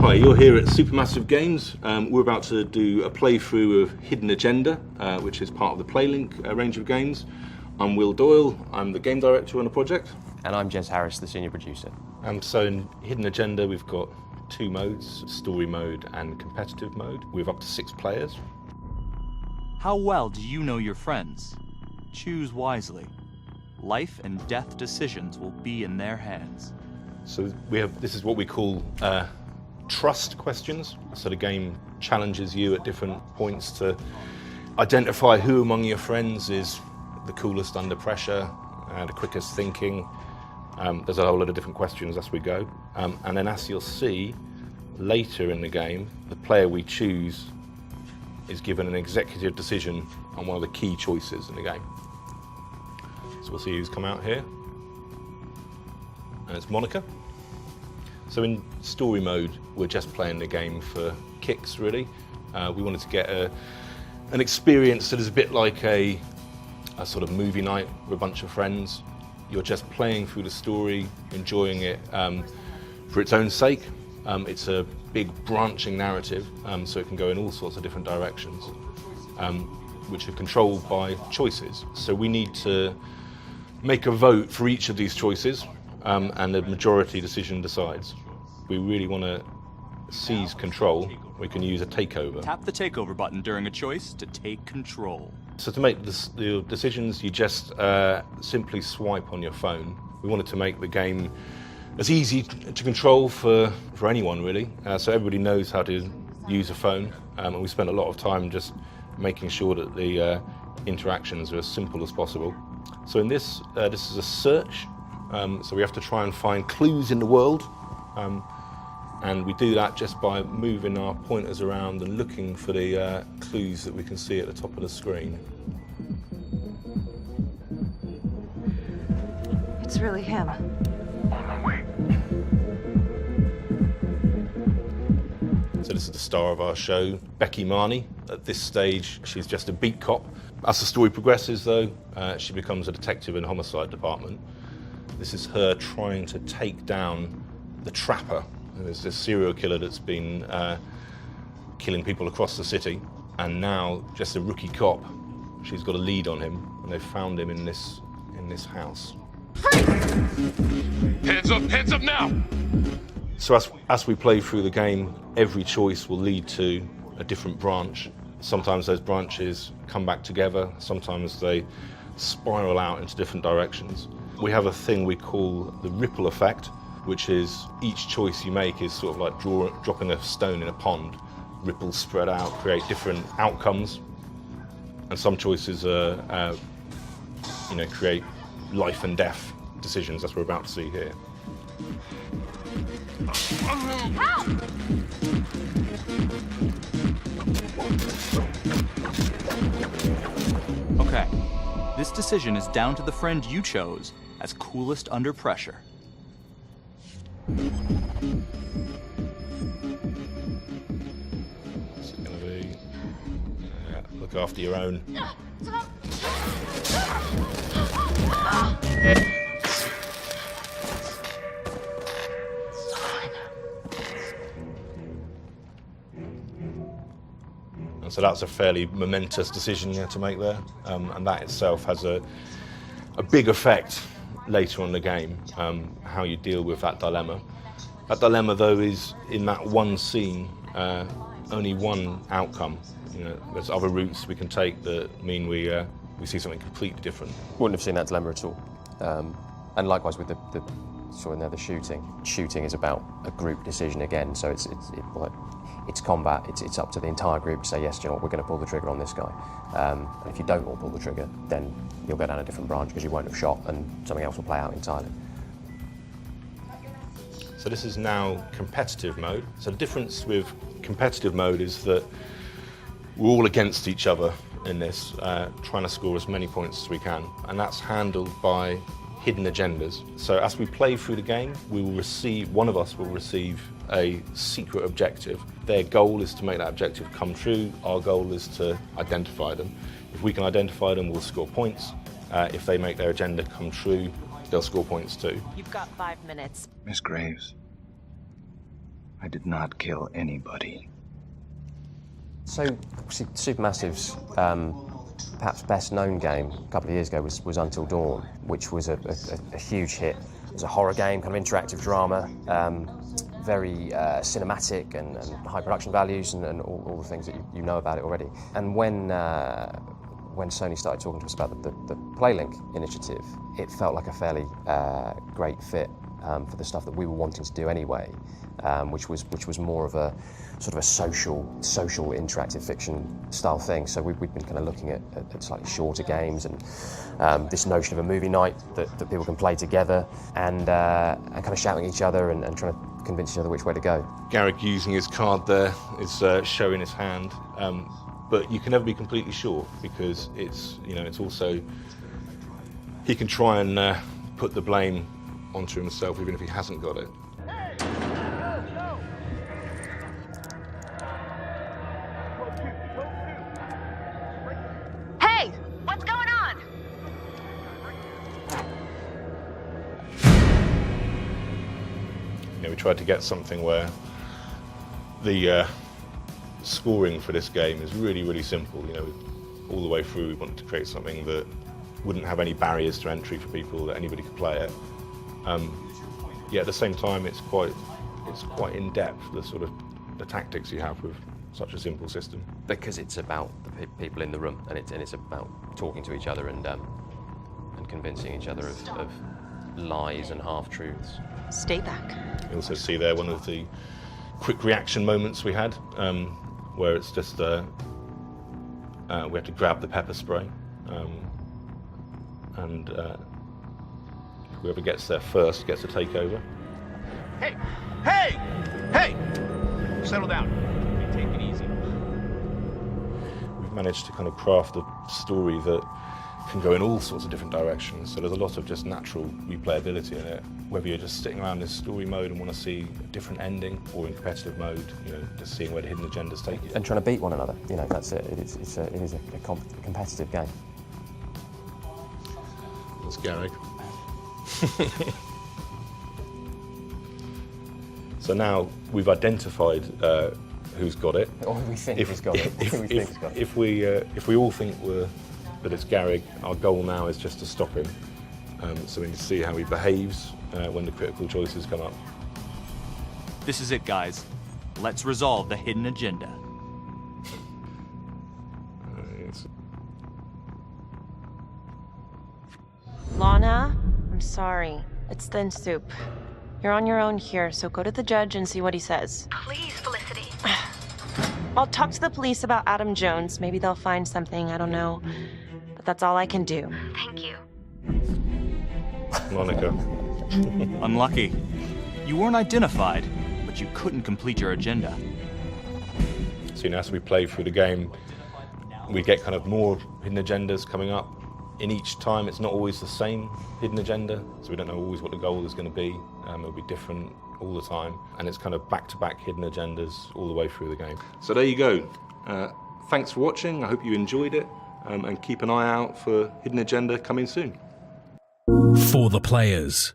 Hi, you're here at Supermassive Games. We're about to do a playthrough of Hidden Agenda, which is part of the PlayLink range of games. I'm Will Doyle, I'm the game director on the project. And I'm Jez Harris, the senior producer. And so in Hidden Agenda we've got two modes, story mode and competitive mode. We have up to 6 players. How well do you know your friends? Choose wisely. Life and death decisions will be in their hands. So this is what we call trust questions. So the game challenges you at different points to identify who among your friends is the coolest under pressure, the quickest thinking. There's a whole lot of different questions as we go. And then as you'll see later in the game, the player we choose is given an executive decision on one of the key choices in the game. So we'll see who's come out here. And it's Monica. So in story mode, we're just playing the game for kicks, really. We wanted to get an experience that is a bit like a sort of movie night with a bunch of friends. You're just playing through the story, enjoying it for its own sake. It's a big branching narrative, so it can go in all sorts of different directions, which are controlled by choices. So we need to make a vote for each of these choices, and the majority decision decides. We really want to seize control. We can use a takeover. Tap the takeover button during a choice to take control. So to make the decisions, you just simply swipe on your phone. We wanted to make the game as easy to control for anyone, really. So everybody knows how to use a phone, and we spent a lot of time just making sure that the interactions are as simple as possible. So in this is a search, so we have to try and find clues in the world, and we do that just by moving our pointers around and looking for the clues that we can see at the top of the screen. It's really him. So this is the star of our show, Becky Marnie. At this stage, she's just a beat cop. As the story progresses, though, she becomes a detective in the homicide department. This is her trying to take down the trapper. There's this serial killer that's been killing people across the city, and now just a rookie cop. She's got a lead on him, and they've found him in this house. Hands up now! So as we play through the game, every choice will lead to a different branch. Sometimes those branches come back together, sometimes they spiral out into different directions. We have a thing we call the ripple effect, which is each choice you make is sort of like dropping a stone in a pond. Ripples spread out, create different outcomes, and some choices create life and death decisions, as we're about to see here. Help! Okay, this decision is down to the friend you chose as coolest under pressure. This is going to be look after your own. And so that's a fairly momentous decision you have to make there, and that itself has a big effect later on in the game, how you deal with that dilemma. That dilemma, though, is in that one scene, only one outcome. You know, there's other routes we can take that mean we see something completely different. Wouldn't have seen that dilemma at all. And likewise with the shooting. Shooting is about a group decision again, so it's combat. It's up to the entire group to say, yes, you know what, we're going to pull the trigger on this guy. And if you don't all pull the trigger, then you'll go down a different branch because you won't have shot, and something else will play out entirely. So this is now competitive mode. So the difference with competitive mode is that we're all against each other in this, trying to score as many points as we can, and that's handled by hidden agendas. So as we play through the game, one of us will receive a secret objective. Their goal is to make that objective come true. Our goal is to identify them. If we can identify them, we'll score points. If they make their agenda come true, they'll score points too. You've got 5 minutes. Miss Graves, I did not kill anybody. So, Supermassive's perhaps best-known game a couple of years ago was Until Dawn, which was a huge hit. It was a horror game, kind of interactive drama, very cinematic and high production values and all the things that you know about it already. And when Sony started talking to us about the PlayLink initiative, it felt like a fairly great fit for the stuff that we were wanting to do anyway, which was more of a sort of a social interactive fiction style thing. So we've been kind of looking at slightly shorter games and this notion of a movie night that people can play together and kind of shouting at each other and trying to convince each other which way to go. Garrick using his card there is showing his hand, but you can never be completely sure because it's also he can try and put the blame onto himself even if he hasn't got it. Hey, what's going on? We tried to get something where the scoring for this game is really, really simple. All the way through we wanted to create something that wouldn't have any barriers to entry for people, that anybody could play it. Yet at the same time it's quite in depth, the tactics you have with such a simple system. Because it's about the people in the room and it's about talking to each other and convincing each other of lies and half-truths. Stay back. You also see there one of the quick reaction moments we had, where it's just we had to grab the pepper spray, and whoever gets there first gets to take over. Hey! Hey! Hey! Settle down. Take it easy. We've managed to kind of craft a story that can go in all sorts of different directions. So there's a lot of just natural replayability in it. Whether you're just sitting around this story mode and want to see a different ending, or in competitive mode, just seeing where the hidden agendas take you. And trying to beat one another, that's it. It is a competitive game. That's Garrick. So now we've identified who's got it. Or we think he's got it. If we all think that it's Garrick, our goal now is just to stop him. So we need to see how he behaves when the critical choices come up. This is it, guys. Let's resolve the hidden agenda. Lana, I'm sorry. It's thin soup. You're on your own here, so go to the judge and see what he says. Please, Felicity. I'll talk to the police about Adam Jones. Maybe they'll find something, I don't know. But that's all I can do. Thank you. Monica. Unlucky. You weren't identified, but you couldn't complete your agenda. So as we play through the game, we get kind of more hidden agendas coming up. In each time, it's not always the same hidden agenda, so we don't know always what the goal is going to be. It'll be different all the time, and it's kind of back-to-back hidden agendas all the way through the game. So there you go. Thanks for watching. I hope you enjoyed it, and keep an eye out for Hidden Agenda coming soon. For the players.